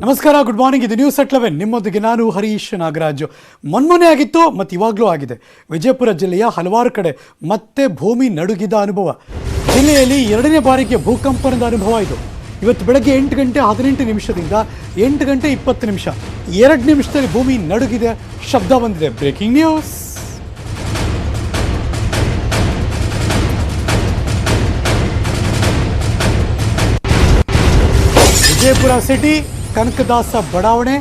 ನಮಸ್ಕಾರ, good morning. ಇದು news at 11 ನಿಮ್ಮೊಂದಿಗೆ ನಾನು ಹರೀಶ್ ನಾಗರಾಜು. ಮೊನ್ನೆ ಆಗಿತ್ತು ಮತ್ತು ಇವಾಗಲೂ ಆಗಿದೆ. ವಿಜಯಪುರ ಜಿಲ್ಲೆಯ ಹಲವಾರು ಕಡೆ ಮತ್ತೆ ಭೂಮಿ ನಡುಗಿದ ಅನುಭವ. ಜಿಲ್ಲೆಯಲ್ಲಿ ಎರಡನೇ ಬಾರಿಗೆ ಭೂಕಂಪನದ ಅನುಭವ ಇದು. ಇವತ್ತು ಬೆಳಗ್ಗೆ 8 ಗಂಟೆ 18 ನಿಮಿಷದಿಂದ 8 ಗಂಟೆ 20 ನಿಮಿಷ 2 ನಿಮಿಷದಲ್ಲಿ ಭೂಮಿ ನಡುಗಿದೆ, ಶಬ್ದ ಬಂದಿದೆ. Breaking news. Vijayapura city, Kanakadasa ಬಡಾವಣೆ,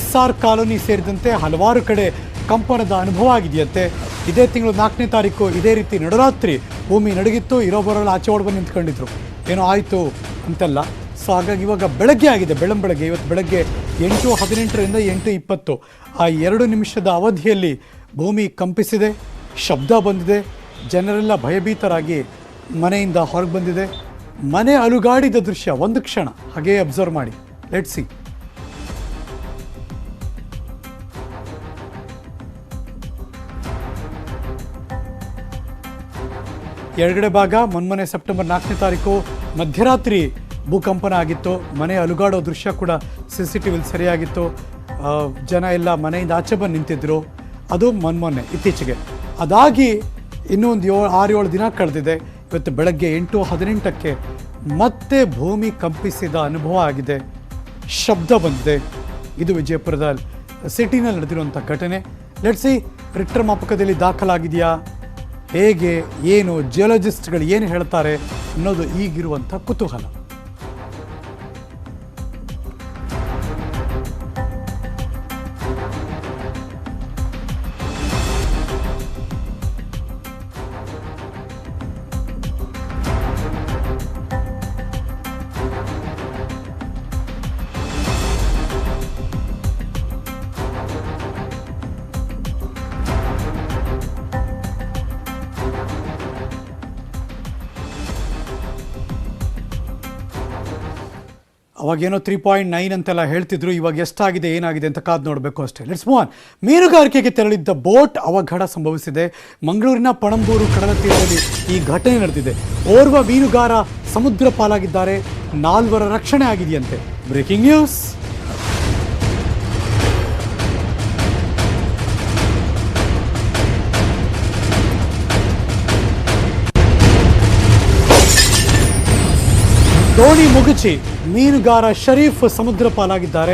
SR ಕಾಲೋನಿ ಸೇರಿದಂತೆ ಹಲವಾರು ಕಡೆ ಕಂಪನದ ಅನುಭವ ಆಗಿದೆಯಂತೆ. ಇದೇ ತಿಂಗಳು 4ನೇ ತಾರೀಕು ಇದೇ ರೀತಿ ನಡುರಾತ್ರಿ ಭೂಮಿ ನಡುಗಿತ್ತು. ಇರೋಬರೋಲ್ಲ ಆಚೆ ಹೊಡ್ ಬಂದು ನಿಂತ್ಕೊಂಡಿದ್ರು, ಏನೋ ಆಯಿತು ಅಂತೆಲ್ಲ. ಸೊ ಹಾಗಾಗಿ ಇವಾಗ ಬೆಳಗ್ಗೆ ಆಗಿದೆ, ಬೆಳಗ್ಗೆ ಇವತ್ತು ಬೆಳಗ್ಗೆ 8:18ರಿಂದ 8:20 ಆ 2 ನಿಮಿಷದ ಅವಧಿಯಲ್ಲಿ ಭೂಮಿ ಕಂಪಿಸಿದೆ, ಶಬ್ದ ಬಂದಿದೆ. ಜನರೆಲ್ಲ ಭಯಭೀತರಾಗಿ ಮನೆಯಿಂದ ಹೊರಗೆ ಬಂದಿದೆ. ಮನೆ ಅಲುಗಾಡಿದ ದೃಶ್ಯ ಒಂದು ಕ್ಷಣ ಹಾಗೇ ಅಬ್ಸರ್ವ್ ಮಾಡಿ. Let's see. ಎಡಗಡೆ ಭಾಗ ಮೊನ್ನೆ ಸೆಪ್ಟೆಂಬರ್ 4ನೇ ತಾರೀಕು ಮಧ್ಯರಾತ್ರಿ ಭೂಕಂಪನ ಆಗಿತ್ತು. ಮನೆ ಅಲುಗಾಡೋ ದೃಶ್ಯ ಕೂಡ CCTV ಸರಿಯಾಗಿತ್ತು. ಜನ ಎಲ್ಲ ಮನೆಯಿಂದ ಆಚೆ ಬಂದು ನಿಂತಿದ್ರು. ಅದು ಮೊನ್ನೆ ಇತ್ತೀಚೆಗೆ. ಅದಾಗಿ ಇನ್ನೊಂದು 6-7 ದಿನ ಕಳೆದಿದೆ. ಇವತ್ತು ಬೆಳಗ್ಗೆ 8:18ಕ್ಕೆ ಮತ್ತೆ ಭೂಮಿ ಕಂಪಿಸಿದ ಅನುಭವ ಆಗಿದೆ, ಶಬ್ದ ಬಂದಿದೆ. ಇದು ವಿಜಯಪುರದ ಸಿಟಿನಲ್ಲಿ ನಡೆದಿರುವಂಥ ಘಟನೆ. ಲೆಟ್ಸಿ, ರಿಕ್ಟರ್ ಮಾಪಕದಲ್ಲಿ ದಾಖಲಾಗಿದೆಯಾ, ಹೇಗೆ, ಏನು, ಜಿಯೋಲಜಿಸ್ಟ್ಗಳು ಏನು ಹೇಳ್ತಾರೆ ಅನ್ನೋದು ಈಗಿರುವಂಥ ಕುತೂಹಲ. ಅವಾಗೇನೋ 3.9 ಅಂತೆಲ್ಲ ಹೇಳ್ತಿದ್ರು. ಇವಾಗ ಎಷ್ಟಾಗಿದೆ, ಏನಾಗಿದೆ ಅಂತ ಕಾದು ನೋಡಬೇಕು ಅಷ್ಟೇ. Let's move on. ಮೀನುಗಾರಿಕೆಗೆ ತೆರಳಿದ್ದ ಬೋಟ್ ಅವಘಡ ಸಂಭವಿಸಿದೆ. ಮಂಗಳೂರಿನ ಪಣಂಬೂರು ಕಡಲ ತೀರದಲ್ಲಿ ಈ ಘಟನೆ ನಡೆದಿದೆ. ಓರ್ವ ಮೀನುಗಾರ ಸಮುದ್ರ ಪಾಲಾಗಿದ್ದಾರೆ, 4 ರಕ್ಷಣೆ ಆಗಿದೆಯಂತೆ. Breaking news. ದೋಣಿ ಮುಗುಚಿ ಮೀನುಗಾರ ಶರೀಫ್ ಸಮುದ್ರ ಪಾಲಾಗಿದ್ದಾರೆ.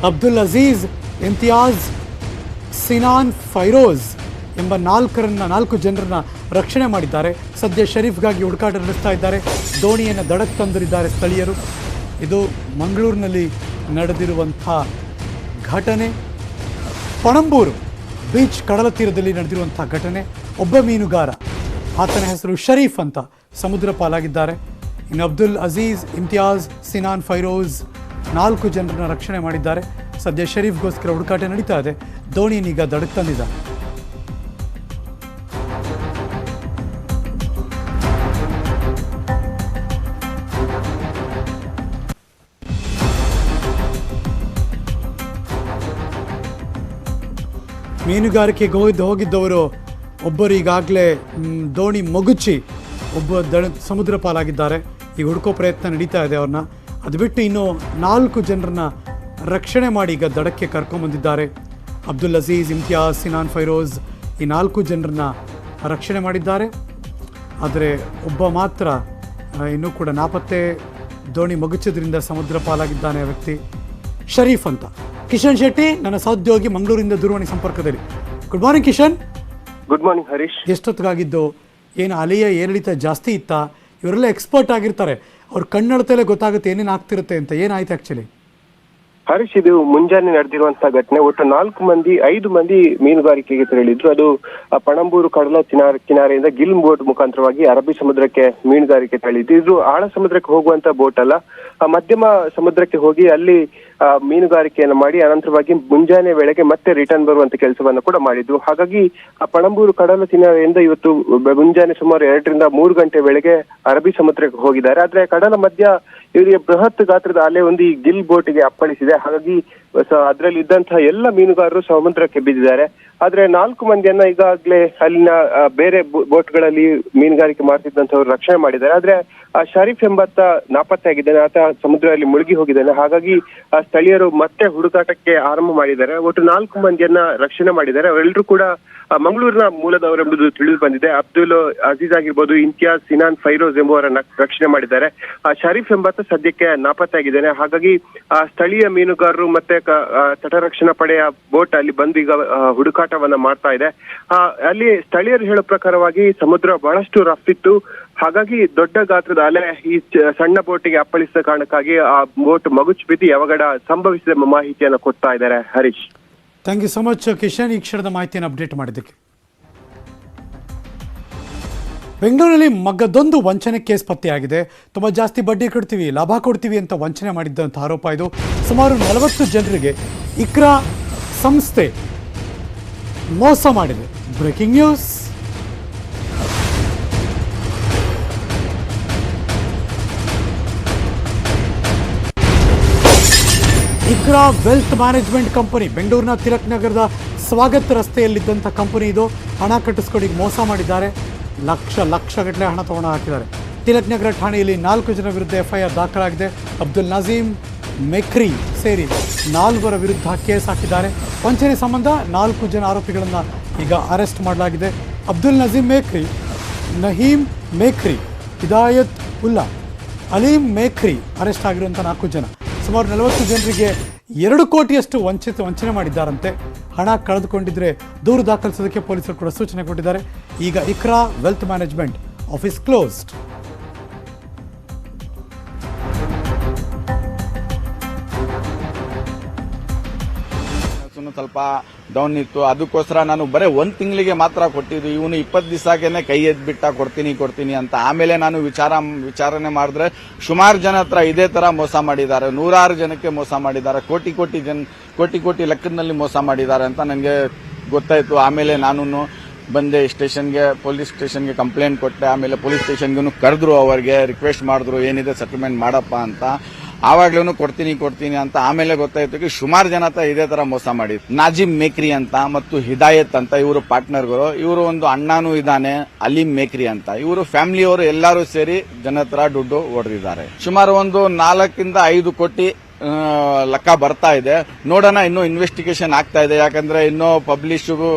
ಅಬ್ದುಲ್ ಅಜೀಜ್, ಇಮ್ತಿಯಾಜ್, ಸಿನಾನ್ ಫೈರೋಜ್ ಎಂಬ 4 ಜನರನ್ನ ರಕ್ಷಣೆ ಮಾಡಿದ್ದಾರೆ. ಸದ್ಯ ಶರೀಫ್ಗಾಗಿ ಹುಡುಕಾಟ ನಡೆಸ್ತಾ ಇದ್ದಾರೆ. ದೋಣಿಯನ್ನು ದಡಕ್ಕೆ ತಂದಿದ್ದಾರೆ ಸ್ಥಳೀಯರು. ಇದು ಮಂಗಳೂರಿನಲ್ಲಿ ನಡೆದಿರುವಂಥ ಘಟನೆ. ಪಣಂಬೂರು ಬೀಚ್ ಕಡಲ ತೀರದಲ್ಲಿ ನಡೆದಿರುವಂಥ ಘಟನೆ. ಒಬ್ಬ ಮೀನುಗಾರ, ಆತನ ಹೆಸರು ಶರೀಫ್ ಅಂತ, ಸಮುದ್ರ ಪಾಲಾಗಿದ್ದಾರೆ. ಇನ್ನು ಅಬ್ದುಲ್ ಅಜೀಜ್, ಇಮ್ತಿಯಾಜ್, ಸಿನಾನ್ ಫೈರೋಜ್ 4 ಜನರನ್ನ ರಕ್ಷಣೆ ಮಾಡಿದ್ದಾರೆ. ಸದ್ಯ ಶರೀಫ್ಗೋಸ್ಕರ ಹುಡುಕಾಟ ನಡೀತಾ ಇದೆ. ದೋಣಿಯನ್ನೀಗ ದಡಕ್ಕೆ ತಂದಿದ್ದಾರೆ. ಮೀನುಗಾರಿಕೆಗೆ ಹೋಗಿದ್ದವರು ಒಬ್ಬರು ಈಗಾಗಲೇ ದೋಣಿ ಮಗುಚಿ ಸಮುದ್ರ ಪಾಲಾಗಿದ್ದಾರೆ. ಈಗ ಹುಡುಕೋ ಪ್ರಯತ್ನ ನಡೀತಾ ಇದೆ ಅವ್ರನ್ನ. ಅದು ಬಿಟ್ಟು ಇನ್ನು 4 ಜನರನ್ನ ರಕ್ಷಣೆ ಮಾಡಿ ಈಗ ದಡಕ್ಕೆ ಕರ್ಕೊಂಬಂದಿದ್ದಾರೆ. ಅಬ್ದುಲ್ ಅಜೀಜ್, ಇಮ್ತಿಯಾಜ್, ಸಿನಾನ್ ಫೈರೋಜ್ ಈ 4 ಜನರನ್ನ ರಕ್ಷಣೆ ಮಾಡಿದ್ದಾರೆ. ಆದರೆ ಒಬ್ಬ ಮಾತ್ರ ಇನ್ನೂ ಕೂಡ ನಾಪತ್ತೆ. ದೋಣಿ ಮಗುಚೋದ್ರಿಂದ ಸಮುದ್ರ ಪಾಲಾಗಿದ್ದಾನೆ ಆ ವ್ಯಕ್ತಿ, ಶರೀಫ್ ಅಂತ. ಕಿಶನ್ ಶೆಟ್ಟಿ ನನ್ನ ಸಹೋದ್ಯೋಗಿ ಮಂಗಳೂರಿಂದ ದೂರವಾಣಿ ಸಂಪರ್ಕದಲ್ಲಿ. Good morning Kishan. Good morning Harish. ಎಷ್ಟೊತ್ತಿಗಾಗಿದ್ದು? ಏನು ಅಲೆಯ ಏರಿಳಿತ ಜಾಸ್ತಿ ಇತ್ತಾ? ಇವರೆಲ್ಲ ಎಕ್ಸ್ಪರ್ಟ್ ಆಗಿರ್ತಾರೆ, ಅವ್ರ ಕಣ್ಣಳತೆಯಲ್ಲೇ ಗೊತ್ತಾಗುತ್ತೆ ಏನೇನು ಆಗ್ತಿರುತ್ತೆ ಅಂತ. ಏನಾಯ್ತು ಆಕ್ಚುಲಿ ಹರೀಶ್? ಇದು ಮುಂಜಾನೆ ನಡೆದಿರುವಂತಹ ಘಟನೆ. ಒಟ್ಟು 5 ಮಂದಿ ಮೀನುಗಾರಿಕೆಗೆ ತೆರಳಿದ್ರು. ಅದು ಪಣಂಬೂರು ಕಡಲ ಕಿನಾರೆಯಿಂದ ಗಿಲ್ ಬೋಟ್ ಮುಖಾಂತರವಾಗಿ ಅರಬ್ಬಿ ಸಮುದ್ರಕ್ಕೆ ಮೀನುಗಾರಿಕೆ ತೆರಳಿದ್ರು. ಇದು ಆಳ ಸಮುದ್ರಕ್ಕೆ ಹೋಗುವಂತ ಬೋಟ್ ಅಲ್ಲ, ಮಧ್ಯಮ ಸಮುದ್ರಕ್ಕೆ ಹೋಗಿ ಅಲ್ಲಿ ಮೀನುಗಾರಿಕೆಯನ್ನು ಮಾಡಿ ಅನಂತರವಾಗಿ ಮುಂಜಾನೆ ವೇಳೆಗೆ ಮತ್ತೆ ರಿಟರ್ನ್ ಬರುವಂತ ಕೆಲಸವನ್ನ ಕೂಡ ಮಾಡಿದ್ರು. ಹಾಗಾಗಿ ಆ ಪಣಂಬೂರು ಕಡಲ ಕಿನಾರೆಯಿಂದ ಇವತ್ತು ಮುಂಜಾನೆ ಸುಮಾರು 2ರಿಂದ 3 ಗಂಟೆ ವೇಳೆಗೆ ಅರಬ್ಬಿ ಸಮುದ್ರಕ್ಕೆ ಹೋಗಿದ್ದಾರೆ. ಆದ್ರೆ ಕಡಲ ಮಧ್ಯ ಇವರಿಗೆ ಬೃಹತ್ ಗಾತ್ರದ ಅಲೆ ಒಂದು ಈ ಗಿಲ್ ಬೋಟ್ಗೆ ಅಪ್ಪಳಿಸಿದೆ. ಹಾಗಾಗಿ ಅದರಲ್ಲಿ ಇದ್ದಂತಹ ಎಲ್ಲ ಮೀನುಗಾರರು ಸಮುದ್ರಕ್ಕೆ ಬಿದ್ದಿದ್ದಾರೆ. ಆದ್ರೆ 4 ಮಂದಿಯನ್ನ ಈಗಾಗಲೇ ಅಲ್ಲಿನ ಬೇರೆ ಬೋಟ್ಗಳಲ್ಲಿ ಮೀನುಗಾರಿಕೆ ಮಾಡ್ತಿದ್ದಂಥವ್ರು ರಕ್ಷಣೆ ಮಾಡಿದ್ದಾರೆ. ಆದ್ರೆ ಶರೀಫ್ ಎಂಬಾತ ನಾಪತ್ತೆಯಾಗಿದ್ದಾನೆ. ಆತ ಸಮುದ್ರದಲ್ಲಿ ಮುಳುಗಿ ಹೋಗಿದ್ದಾನೆ. ಹಾಗಾಗಿ ಸ್ಥಳೀಯರು ಮತ್ತೆ ಹುಡುಕಾಟಕ್ಕೆ ಆರಂಭ ಮಾಡಿದ್ದಾರೆ. ಒಟ್ಟು 4 ಮಂದಿಯನ್ನ ರಕ್ಷಣೆ ಮಾಡಿದ್ದಾರೆ. ಅವರೆಲ್ಲರೂ ಕೂಡ ಮಂಗಳೂರಿನ ಮೂಲದವರೆಂಬುದು ತಿಳಿದು ಬಂದಿದೆ. ಅಬ್ದುಲ್ ಅಜೀಜ್ ಆಗಿರ್ಬೋದು, ಇಂತಿಯಾಜ್, ಸಿನಾನ್, ಫೈರೋಜ್ ಎಂಬುವರನ್ನ ರಕ್ಷಣೆ ಮಾಡಿದ್ದಾರೆ. ಶರೀಫ್ ಎಂಬಾತ ಸದ್ಯಕ್ಕೆ ನಾಪತ್ತೆಯಾಗಿದ್ದಾನೆ. ಹಾಗಾಗಿ ಸ್ಥಳೀಯ ಮೀನುಗಾರರು ಮತ್ತೆ ತಟರಕ್ಷಣಾ ಪಡೆಯ ಬೋಟ್ ಅಲ್ಲಿ ಬಂದು ಈಗ ಹುಡುಕಾಟವನ್ನ ಮಾಡ್ತಾ ಇದೆ. ಅಲ್ಲಿ ಸ್ಥಳೀಯರು ಹೇಳೋ ಪ್ರಕಾರವಾಗಿ ಸಮುದ್ರ ಬಹಳಷ್ಟು ರಫ್ ಇತ್ತು. ಹಾಗಾಗಿ ದೊಡ್ಡ ಗಾತ್ರದ ಅಲೆ ಈ ಸಣ್ಣ ಬೋಟಿಗೆ ಅಪ್ಪಳಿಸಿದ ಕಾರಣಕ್ಕಾಗಿ ಆ ಬೋಟ್ ಮಗುಚು ಬಿದ್ದು ಅವಘಡ ಸಂಭವಿಸಿದ ಮಾಹಿತಿಯನ್ನು ಕೊಡ್ತಾ ಇದ್ದಾರೆ. Harish, thank you so much Kishan, ಈ ಕ್ಷಣದ ಮಾಹಿತಿಯನ್ನು ಅಪ್ಡೇಟ್ ಮಾಡಿದ್ದಕ್ಕೆ. ಬೆಂಗಳೂರಿನಲ್ಲಿ ಮಗದೊಂದು ವಂಚನೆ ಕೇಸ್ ಪತ್ತೆಯಾಗಿದೆ. ತುಂಬ ಜಾಸ್ತಿ ಬಡ್ಡಿ ಕೊಡ್ತೀವಿ, ಲಾಭ ಕೊಡ್ತೀವಿ ಅಂತ ವಂಚನೆ ಮಾಡಿದ್ದಂಥ ಆರೋಪ ಇದು. ಸುಮಾರು 40 ಜನರಿಗೆ ಇಕ್ರಾ ಸಂಸ್ಥೆ ಮೋಸ ಮಾಡಿದೆ. Breaking news. Iqra wealth management company ಬೆಂಗಳೂರಿನ ತಿಲಕ್ ನಗರದ ಸ್ವಾಗತ್ ರಸ್ತೆಯಲ್ಲಿದ್ದಂಥ ಕಂಪನಿ ಇದು. ಹಣ ಕಟ್ಟಿಸ್ಕೊಂಡು ಮೋಸ ಮಾಡಿದ್ದಾರೆ. ಲಕ್ಷಗಟ್ಟಲೆ ಹಣ ತಗೊಂಡು ಹಾಕಿದ್ದಾರೆ. ತಿಲಕ್ ನಗರ ಠಾಣೆಯಲ್ಲಿ 4 ಜನ ವಿರುದ್ಧ FIR ದಾಖಲಾಗಿದೆ. ಅಬ್ದುಲ್ ನಜೀಮ್, ಮೆಕ್ರಿ ಸೇರಿ 4 ವಿರುದ್ಧ ಕೇಸ್ ಹಾಕಿದ್ದಾರೆ. ವಂಚನೆ ಸಂಬಂಧ 4 ಜನ ಆರೋಪಿಗಳನ್ನು ಈಗ ಅರೆಸ್ಟ್ ಮಾಡಲಾಗಿದೆ. ಅಬ್ದುಲ್ ನಜೀಮ್ ಮೇಕ್ರಿ, ನಹೀಮ್ ಮೇಕ್ರಿ, ಹಿದಾಯತ್ ಉಲ್ಲಾ, ಅಲೀಂ ಮೇಕ್ರಿ ಅರೆಸ್ಟ್ ಆಗಿರುವಂಥ 4 ಜನ. ಸುಮಾರು 40 ಜನರಿಗೆ 2 ಕೋಟಿಯಷ್ಟು ವಂಚನೆ ಮಾಡಿದ್ದಾರಂತೆ. ಹಣ ಕಳೆದುಕೊಂಡಿದ್ರೆ ದೂರು ದಾಖಲಿಸೋದಕ್ಕೆ ಪೊಲೀಸರು ಕೂಡ ಸೂಚನೆ ಕೊಟ್ಟಿದ್ದಾರೆ. ಈಗ Iqra wealth management office closed. ಸ್ವಲ್ಪ ಡೌನ್ ಇತ್ತು, ಅದಕ್ಕೋಸ್ಕರ ನಾನು ಬರೀ 1 ತಿಂಗಳಿಗೆ ಮಾತ್ರ ಕೊಟ್ಟಿದ್ದು. ಇವನು 20 ದಿವಸಕ್ಕೇನೆ ಕೈ ಎದ್ಬಿಟ್ಟ ಕೊಡ್ತೀನಿ ಅಂತ. ಆಮೇಲೆ ನಾನು ವಿಚಾರಣೆ ಮಾಡಿದ್ರೆ ಸುಮಾರು ಜನ ಹತ್ರ ಇದೇ ತರ ಮೋಸ ಮಾಡಿದ್ದಾರೆ. 100 ಜನಕ್ಕೆ ಮೋಸ ಮಾಡಿದ್ದಾರೆ. ಕೋಟಿ ಲೆಕ್ಕದಲ್ಲಿ ಮೋಸ ಮಾಡಿದ್ದಾರೆ ಅಂತ ನನಗೆ ಗೊತ್ತಾಯ್ತು. ಆಮೇಲೆ ನಾನು ಬಂದೆ ಪೊಲೀಸ್ ಸ್ಟೇಷನ್ಗೆ ಕಂಪ್ಲೇಂಟ್ ಕೊಟ್ಟೆ. ಆಮೇಲೆ ಪೊಲೀಸ್ ಸ್ಟೇಷನ್ಗೂ ಕರೆದ್ರು, ಅವರಿಗೆ ರಿಕ್ವೆಸ್ಟ್ ಮಾಡಿದ್ರು ಏನಿದೆ ಸೆಟಲ್ಮೆಂಟ್ ಮಾಡಪ್ಪ ಅಂತ. ಆವಾಗ್ಲೂ ಕೊಡ್ತೀನಿ ಅಂತ. ಆಮೇಲೆ ಗೊತ್ತಾಯ್ತು ಸುಮಾರು ಜನ ಹತ್ರ ಇದೇ ತರ ಮೋಸ ಮಾಡಿ. ನಾಜಿಮ್ ಮೇಕ್ರಿ ಅಂತ ಮತ್ತು ಹಿದಾಯತ್ ಅಂತ ಇವರು ಪಾರ್ಟ್ನರ್ಗಳು. ಇವರು ಒಂದು ಅಣ್ಣನೂ ಇದ್ದಾನೆ, ಅಲೀಂ ಮೇಕ್ರಿ ಅಂತ. ಇವರು ಫ್ಯಾಮಿಲಿಯವರು ಎಲ್ಲರೂ ಸೇರಿ ಜನ ಹತ್ರ ದುಡ್ಡು ಹೊಡೆದಿದ್ದಾರೆ. ಸುಮಾರು ಒಂದು 4 ಇಂದ 5 ಕೋಟಿ ಲೆಕ್ಕ ಬರ್ತಾ ಇದೆ. ನೋಡೋಣ, ಇನ್ನೂ ಇನ್ವೆಸ್ಟಿಗೇಷನ್ ಆಗ್ತಾ ಇದೆ. ಯಾಕಂದ್ರೆ ಇನ್ನೂ ಪಬ್ಲಿಷ್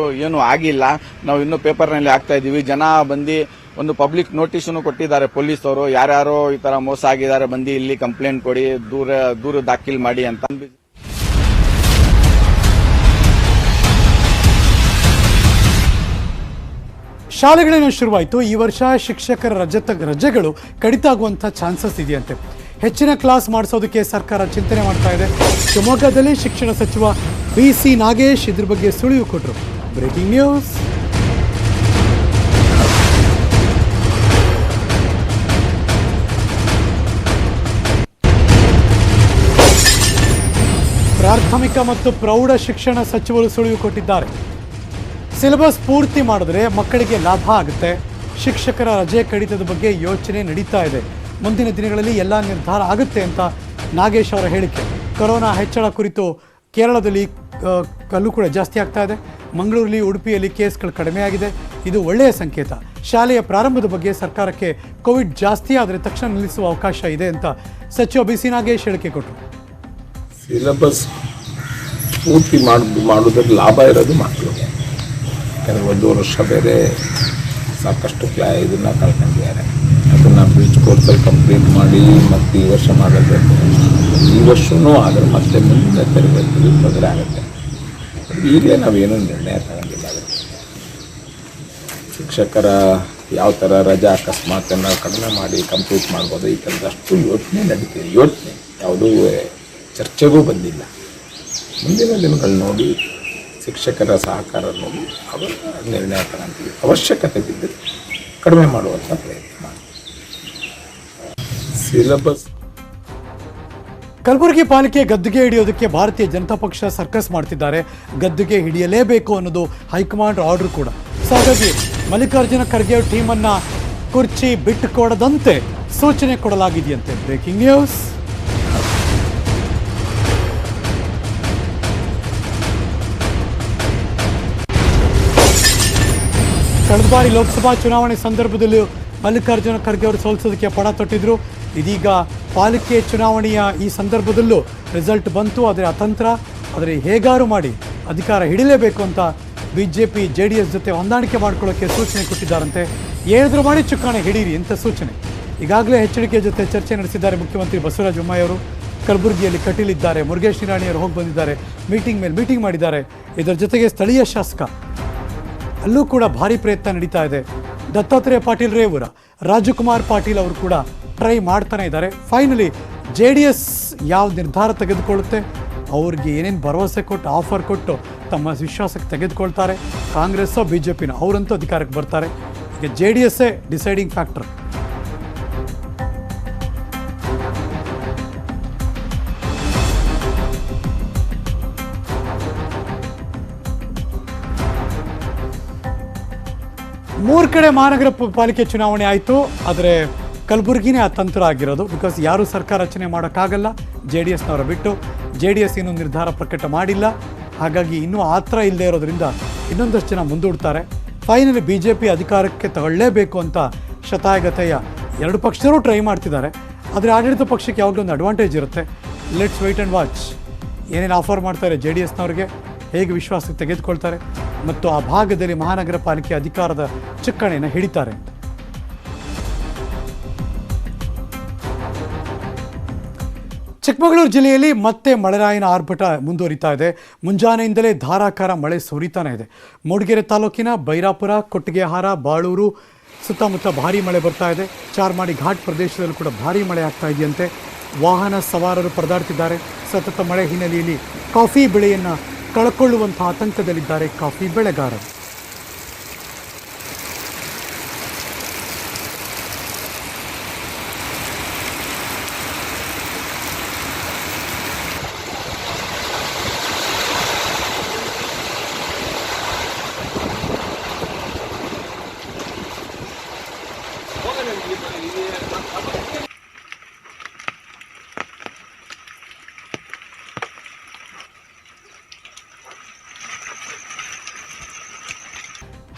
ಏನು ಆಗಿಲ್ಲ. ನಾವು ಇನ್ನೂ ಪೇಪರ್ನಲ್ಲಿ ಆಗ್ತಾ ಇದೀವಿ. ಜನ ಬಂದು ಒಂದು ಪಬ್ಲಿಕ್ ನೋಟಿಸ್ನು ಕೊಟ್ಟಿದ್ದಾರೆ ಪೊಲೀಸ್ ಅವರು. ಯಾರ್ಯಾರೋ ಈ ತರ ಮೋಸ ಆಗಿದ್ದಾರೆ ಬಂದು ಇಲ್ಲಿ ಕಂಪ್ಲೇಂಟ್ ಕೊಡಿ, ದೂರು ದಾಖಲು ಮಾಡಿ ಅಂತ. ಶಾಲೆಗಳೇನೋ ಶುರುವಾಯಿತು. ಈ ವರ್ಷ ಶಿಕ್ಷಕರ ರಜೆಗಳು ಕಡಿತ ಆಗುವಂಥ ಚಾನ್ಸಸ್ ಇದೆಯಂತೆ. ಹೆಚ್ಚಿನ ಕ್ಲಾಸ್ ಮಾಡಿಸೋದಕ್ಕೆ ಸರ್ಕಾರ ಚಿಂತನೆ ಮಾಡ್ತಾ ಇದೆ. ಶಿವಮೊಗ್ಗದಲ್ಲಿ ಶಿಕ್ಷಣ ಸಚಿವ BC ನಾಗೇಶ್ ಇದ್ರ ಬಗ್ಗೆ ಸುಳಿವು ಕೊಟ್ಟರು. Breaking news. ಪ್ರಾಥಮಿಕ ಮತ್ತು ಪ್ರೌಢ ಶಿಕ್ಷಣ ಸಚಿವರು ಸುಳಿವು ಕೊಟ್ಟಿದ್ದಾರೆ. ಸಿಲೆಬಸ್ ಪೂರ್ತಿ ಮಾಡಿದ್ರೆ ಮಕ್ಕಳಿಗೆ ಲಾಭ ಆಗುತ್ತೆ. ಶಿಕ್ಷಕರ ರಜೆ ಕಡಿತದ ಬಗ್ಗೆ ಯೋಚನೆ ನಡೀತಾ ಇದೆ. ಮುಂದಿನ ದಿನಗಳಲ್ಲಿ ಎಲ್ಲ ನಿರ್ಧಾರ ಆಗುತ್ತೆ ಅಂತ ನಾಗೇಶ್ ಅವರ ಹೇಳಿಕೆ. ಕೊರೋನಾ ಹೆಚ್ಚಳ ಕುರಿತು ಕೇರಳದಲ್ಲಿ ಕಲ್ಲು ಕೂಡ ಜಾಸ್ತಿ ಆಗ್ತಾ ಇದೆ. ಮಂಗಳೂರಲ್ಲಿ, ಉಡುಪಿಯಲ್ಲಿ ಕೇಸ್ಗಳು ಕಡಿಮೆಯಾಗಿದೆ. ಇದು ಒಳ್ಳೆಯ ಸಂಕೇತ. ಶಾಲೆಯ ಪ್ರಾರಂಭದ ಬಗ್ಗೆ ಸರ್ಕಾರಕ್ಕೆ ಕೋವಿಡ್ ಜಾಸ್ತಿ ಆದರೆ ತಕ್ಷಣ ನಿಲ್ಲಿಸುವ ಅವಕಾಶ ಇದೆ ಅಂತ ಸಚಿವ BC ನಾಗೇಶ್ ಹೇಳಿಕೆ ಕೊಟ್ಟರು. ಸಿಲೆಬಸ್ ಪೂರ್ತಿ ಮಾಡೋದ್ರಲ್ಲಿ ಲಾಭ ಇರೋದು ಮಕ್ಕಳು. ಯಾಕಂದರೆ 1 ವರ್ಷ ಬೇರೆ ಸಾಕಷ್ಟು ಇದನ್ನು ಕಳ್ಕೊಂಡಿದ್ದಾರೆ. ಅದನ್ನು ಬ್ರಿಡ್ಜ್ ಕೋರ್ಸಲ್ಲಿ ಕಂಪ್ಲೀಟ್ ಮಾಡಿ ಮತ್ತು ಈ ವರ್ಷ ಮಾಡಬೇಕು. ಈ ವರ್ಷವೂ ಆದರೆ ಮತ್ತೆ ಮುಂದಿನ ತರಗತಿ ತೊಂದರೆ ಆಗುತ್ತೆ. ಈಗಲೇ ನಾವೇನೂ ನಿರ್ಣಯ ತಗೊಂಡಿಲ್ಲ. ಶಿಕ್ಷಕರ ಯಾವ ಥರ ರಜಾ ಅಕಸ್ಮಾತ್ ಕಡಿಮೆ ಮಾಡಿ ಕಂಪ್ಲೀಟ್ ಮಾಡ್ಬೋದು ಈ ಥರದಷ್ಟು ಯೋಚನೆ ನಡೀತಿದೆ. ಯೋಚನೆ ಯಾವುದೂ ಚರ್ಚೆಗೂ ಬಂದಿಲ್ಲ. ಮುಂದಿನ ದಿನಗಳು ನೋಡಿ ಶಿಕ್ಷಕರ ಸಹಕಾರ ನೋಡಿ ಅವರ ನಿರ್ಣಯ ತಗೊಂತೀವಿ. ಅವಶ್ಯಕತೆ ಬಿದ್ದರೆ ಕಡಿಮೆ ಮಾಡುವಂಥ ಪ್ರಯತ್ನ ಮಾಡಿ. ಸಿಲೆಬಸ್ ಕಲಬುರಗಿ ಪಾಲಿಕೆ ಗದ್ದುಗೆ ಹಿಡಿಯೋದಕ್ಕೆ ಭಾರತೀಯ ಜನತಾ ಪಕ್ಷ ಸರ್ಕಸ್ ಮಾಡ್ತಿದ್ದಾರೆ. ಗದ್ದುಗೆ ಹಿಡಿಯಲೇಬೇಕು ಅನ್ನೋದು ಹೈಕಮಾಂಡ್ ಆರ್ಡರ್ ಕೂಡ. ಸೊ ಹಾಗಾಗಿ ಮಲ್ಲಿಕಾರ್ಜುನ ಖರ್ಗೆ ಟೀಮನ್ನು ಕುರ್ಚಿ ಬಿಟ್ಟು ಕೊಡದಂತೆ ಸೂಚನೆ ಕೊಡಲಾಗಿದೆಯಂತೆ. Breaking news. ಕಳೆದ ಬಾರಿ ಲೋಕಸಭಾ ಚುನಾವಣೆ ಸಂದರ್ಭದಲ್ಲೂ ಮಲ್ಲಿಕಾರ್ಜುನ ಖರ್ಗೆ ಅವರು ಸೋಲಿಸೋದಕ್ಕೆ ಪಣ ತೊಟ್ಟಿದ್ರು. ಇದೀಗ ಪಾಲಿಕೆ ಚುನಾವಣೆಯ ಈ ಸಂದರ್ಭದಲ್ಲೂ ರಿಸಲ್ಟ್ ಬಂತು. ಆದರೆ ಅತಂತ್ರ, ಆದರೆ ಹೇಗಾರು ಮಾಡಿ ಅಧಿಕಾರ ಹಿಡಿಲೇಬೇಕು ಅಂತ BJP JDS ಜೊತೆ ಹೊಂದಾಣಿಕೆ ಮಾಡ್ಕೊಳ್ಳೋಕ್ಕೆ ಸೂಚನೆ ಕೊಟ್ಟಿದ್ದಾರಂತೆ. ಏನಾದರೂ ಮಾಡಿ ಚುಕ್ಕಾಣಿ ಹಿಡೀರಿ ಅಂತ ಸೂಚನೆ. ಈಗಾಗಲೇ HDK ಜೊತೆ ಚರ್ಚೆ ನಡೆಸಿದ್ದಾರೆ ಮುಖ್ಯಮಂತ್ರಿ ಬಸವರಾಜ ಬೊಮ್ಮಾಯಿ ಅವರು. ಕಲಬುರಗಿಯಲ್ಲಿ ಕಟೀಲಿದ್ದಾರೆ, ಮುರುಗೇಶ್ ನಿರಾಣಿಯವರು ಹೋಗಿ ಬಂದಿದ್ದಾರೆ, ಮೀಟಿಂಗ್ ಮೇಲೆ ಮೀಟಿಂಗ್ ಮಾಡಿದ್ದಾರೆ. ಇದರ ಜೊತೆಗೆ ಸ್ಥಳೀಯ ಶಾಸಕ ಅಲ್ಲೂ ಕೂಡ ಭಾರಿ ಪ್ರಯತ್ನ ನಡೀತಾ ಇದೆ. ದತ್ತಾತ್ರೇಯ ಪಾಟೀಲ್ ರೇವೂರ, ರಾಜಕುಮಾರ್ ಪಾಟೀಲ್ ಅವರು ಕೂಡ ಟ್ರೈ ಮಾಡ್ತಾನೆ ಇದ್ದಾರೆ. ಫೈನಲಿ JDS ಯಾವ ನಿರ್ಧಾರ ತೆಗೆದುಕೊಳ್ಳುತ್ತೆ, ಅವ್ರಿಗೆ ಏನೇನು ಭರವಸೆ ಕೊಟ್ಟು ಆಫರ್ ಕೊಟ್ಟು ತಮ್ಮ ವಿಶ್ವಾಸಕ್ಕೆ ತೆಗೆದುಕೊಳ್ತಾರೆ, ಕಾಂಗ್ರೆಸ್ಸೋ BJPನೋ, ಅವರಂತೂ ಅಧಿಕಾರಕ್ಕೆ ಬರ್ತಾರೆ. ಈಗ JDSೇ ಡಿಸೈಡಿಂಗ್ ಫ್ಯಾಕ್ಟರ್. ಮೂರು ಕಡೆ ಮಹಾನಗರ ಪಾಲಿಕೆ ಚುನಾವಣೆ ಆಯಿತು. ಆದರೆ ಕಲಬುರಗಿನೇ ಅತಂತ್ರ ಆಗಿರೋದು. ಬಿಕಾಸ್ ಯಾರೂ ಸರ್ಕಾರ ರಚನೆ ಮಾಡೋಕ್ಕಾಗಲ್ಲ JDSನವರ ಬಿಟ್ಟು. JDS ಇನ್ನೂ ನಿರ್ಧಾರ ಪ್ರಕಟ ಮಾಡಿಲ್ಲ. ಹಾಗಾಗಿ ಇನ್ನೂ ಆತ್ರ ಇಲ್ಲದೆ ಇರೋದ್ರಿಂದ ಇನ್ನೊಂದಷ್ಟು ಜನ ಮುಂದೂಡ್ತಾರೆ. ಫೈನಲಿ BJP ಅಧಿಕಾರಕ್ಕೆ ತಗೊಳ್ಳೇಬೇಕು ಅಂತ ಶತಾಯಗತೆಯ ಎರಡು ಪಕ್ಷದವರು ಟ್ರೈ ಮಾಡ್ತಿದ್ದಾರೆ. ಆದರೆ ಆಡಳಿತ ಪಕ್ಷಕ್ಕೆ ಯಾವಾಗಲೂ ಒಂದು ಅಡ್ವಾಂಟೇಜ್ ಇರುತ್ತೆ. Let's wait and watch. ಏನೇನು ಆಫರ್ ಮಾಡ್ತಾರೆ JDSನವ್ರಿಗೆ, ಹೇಗೆ ವಿಶ್ವಾಸಕ್ಕೆ ತೆಗೆದುಕೊಳ್ತಾರೆ ಮತ್ತು ಆ ಭಾಗದಲ್ಲಿ ಮಹಾನಗರ ಪಾಲಿಕೆ ಅಧಿಕಾರದ ಚುಕ್ಕಾಣಿಯನ್ನು ಹಿಡಿತಾರೆ. ಚಿಕ್ಕಮಗಳೂರು ಜಿಲ್ಲೆಯಲ್ಲಿ ಮತ್ತೆ ಮಳೆರಾಯನ ಆರ್ಭಟ ಮುಂದುವರಿತಾ ಇದೆ. ಮುಂಜಾನೆಯಿಂದಲೇ ಧಾರಾಕಾರ ಮಳೆ ಸುರಿತಾನೆ ಇದೆ. ಮೂಡಿಗೆರೆ ತಾಲೂಕಿನ ಬೈರಾಪುರ, ಕೊಟ್ಟಿಗೆಹಾರ, ಬಾಳೂರು ಸುತ್ತಮುತ್ತ ಭಾರೀ ಮಳೆ ಬರ್ತಾ ಇದೆ. ಚಾರ್ಮಾಡಿ ಘಾಟ್ ಪ್ರದೇಶದಲ್ಲೂ ಕೂಡ ಭಾರೀ ಮಳೆ ಆಗ್ತಾ ಇದೆಯಂತೆ. ವಾಹನ ಸವಾರರು ಪರದಾಡ್ತಿದ್ದಾರೆ. ಸತತ ಮಳೆ ಹಿನ್ನೆಲೆಯಲ್ಲಿ ಕಾಫಿ ಬೆಳೆಯನ್ನು ಕಳ್ಕೊಳ್ಳುವಂತಹ ಆತಂಕದಲ್ಲಿದ್ದಾರೆ ಕಾಫಿ ಬೆಳೆಗಾರರು.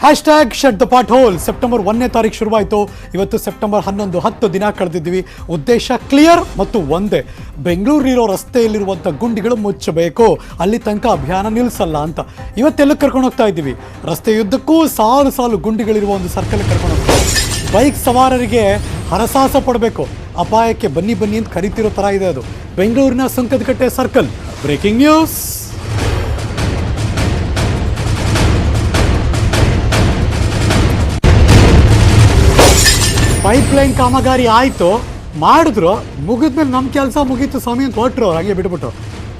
Hashtag shut the pothole. September 1ನೇ ತಾರೀಕು ಶುರುವಾಯಿತು. ಇವತ್ತು ಸೆಪ್ಟೆಂಬರ್ 11, 10 ದಿನ ಕಳೆದಿದ್ದೀವಿ. ಉದ್ದೇಶ ಕ್ಲಿಯರ್ ಮತ್ತು ಒಂದೇ, ಬೆಂಗಳೂರಿರೋ ರಸ್ತೆಯಲ್ಲಿರುವಂಥ ಗುಂಡಿಗಳು ಮುಚ್ಚಬೇಕು, ಅಲ್ಲಿ ತನಕ ಅಭಿಯಾನ ನಿಲ್ಲಿಸಲ್ಲ ಅಂತ. ಇವತ್ತೆಲ್ಲ ಕರ್ಕೊಂಡು ಹೋಗ್ತಾ ಇದ್ದೀವಿ. ರಸ್ತೆಯುದ್ದಕ್ಕೂ ಸಾಲು ಸಾಲು ಗುಂಡಿಗಳಿರುವ ಒಂದು ಸರ್ಕಲ್ ಕರ್ಕೊಂಡು ಹೋಗ್ತೀವಿ. ಬೈಕ್ ಸವಾರರಿಗೆ ಹರಸಾಹಸ ಪಡಬೇಕು, ಅಪಾಯಕ್ಕೆ ಬನ್ನಿ ಬನ್ನಿ ಅಂತ ಕರಿತಿರೋ ಥರ ಇದೆ ಅದು. ಬೆಂಗಳೂರಿನ Sunkadakatte circle. Breaking news. Pipeline ಕಾಮಗಾರಿ ಆಯಿತು, ಮಾಡಿದ್ರು, ಮುಗಿದ್ಮೇಲೆ ನಮ್ಮ ಕೆಲಸ ಮುಗೀತು ಸ್ವಾಮಿ ಅಂತ ಹೊಟ್ಟರು ಅವ್ರು, ಹಾಗೆ ಬಿಟ್ಬಿಟ್ಟು.